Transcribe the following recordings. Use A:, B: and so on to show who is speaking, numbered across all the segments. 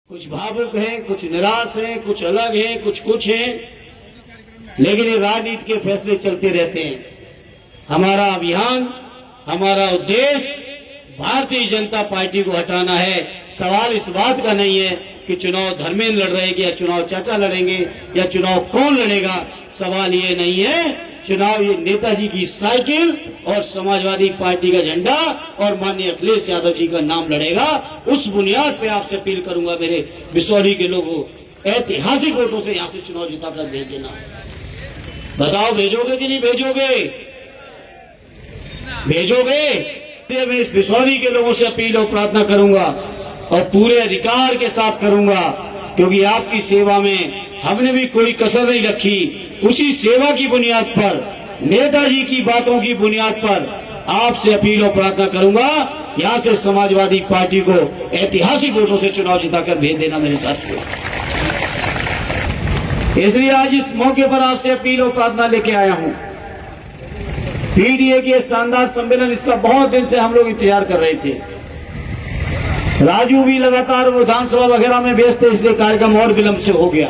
A: कुछ भावुक हैं, कुछ निराश हैं, कुछ अलग हैं, कुछ हैं, लेकिन ये राजनीति के फैसले चलते रहते हैं। हमारा अभियान, हमारा उद्देश्य भारतीय जनता पार्टी को हटाना है। सवाल इस बात का नहीं है कि चुनाव धर्मेंद्र लड़ रहे हैं या चुनाव चाचा लड़ेंगे या चुनाव कौन लड़ेगा। सवाल ये नहीं है, चुनाव ये नेताजी की साइकिल और समाजवादी पार्टी का झंडा और माननीय अखिलेश यादव जी का नाम लड़ेगा। उस बुनियाद पे आपसे अपील करूंगा मेरे बिसौरी के लोगों, ऐतिहासिक वोटों से यहाँ से चुनाव जिताकर भेज देना। बताओ भेजोगे कि नहीं भेजोगे? भेजोगे? मैं इस बिसौरी के लोगों से अपील और प्रार्थना करूंगा और पूरे अधिकार के साथ करूंगा, क्योंकि आपकी सेवा में हमने भी कोई कसर नहीं रखी। उसी सेवा की बुनियाद पर, नेताजी की बातों की बुनियाद पर आपसे अपील और प्रार्थना करूंगा, यहां से समाजवादी पार्टी को ऐतिहासिक वोटों से चुनाव जिताकर भेज देना मेरे साथियों। इसलिए आज इस मौके पर आपसे अपील और प्रार्थना लेके आया हूं। पीडीए के शानदार सम्मेलन, इसका बहुत दिन से हम लोग इंतजार कर रहे थे। राजू भी लगातार विधानसभा वगैरह में व्यस्त है, इसलिए कार्यक्रम और विलंब से हो गया,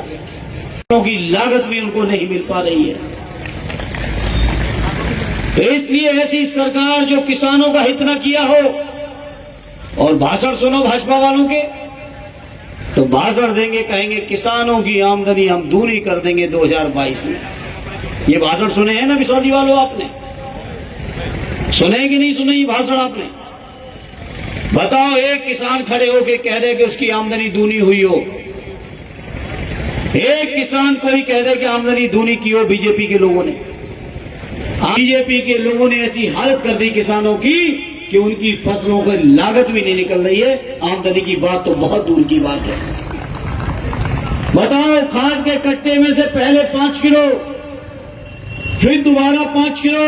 A: क्योंकि लागत भी उनको नहीं मिल पा रही है। तो इसलिए ऐसी सरकार जो किसानों का हित न किया हो, और भाषण सुनो भाजपा वालों के, तो भाषण देंगे, कहेंगे किसानों की आमदनी हम दूनी कर देंगे 2022 में। ये भाषण सुने हैं ना बिसौली वालों? आपने सुने कि नहीं सुने ये भाषण? आपने बताओ, एक किसान खड़े होके कह दे कि उसकी आमदनी दूनी हुई हो, एक किसान कोई कह दे कि आमदनी दूनी की हो बीजेपी के लोगों ने। बीजेपी के लोगों ने ऐसी हालत कर दी किसानों की कि उनकी फसलों की लागत भी नहीं निकल रही है, आमदनी की बात तो बहुत दूर की बात है। बताओ, खाद के कट्टे में से पहले 5 किलो, फिर दोबारा 5 किलो,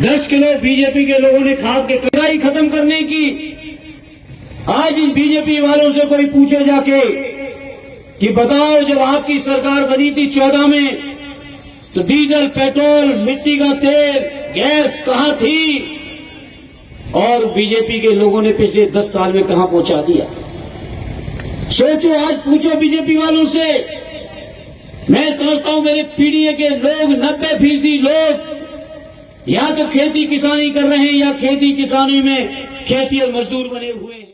A: 10 किलो बीजेपी के लोगों ने खाद के कटाई खत्म करने की। आज इन बीजेपी वालों से कोई पूछे जाके कि बताओ, जब आपकी सरकार बनी थी 14 में, तो डीजल, पेट्रोल, मिट्टी का तेल, गैस कहां थी? और बीजेपी के लोगों ने पिछले 10 साल में कहां पहुंचा दिया? सोचो, आज पूछो बीजेपी वालों से। मैं समझता हूं मेरे पीडीए के लोग, 90% लोग या तो खेती किसानी कर रहे हैं या खेती किसानी में खेती और मजदूर बने हुए हैं।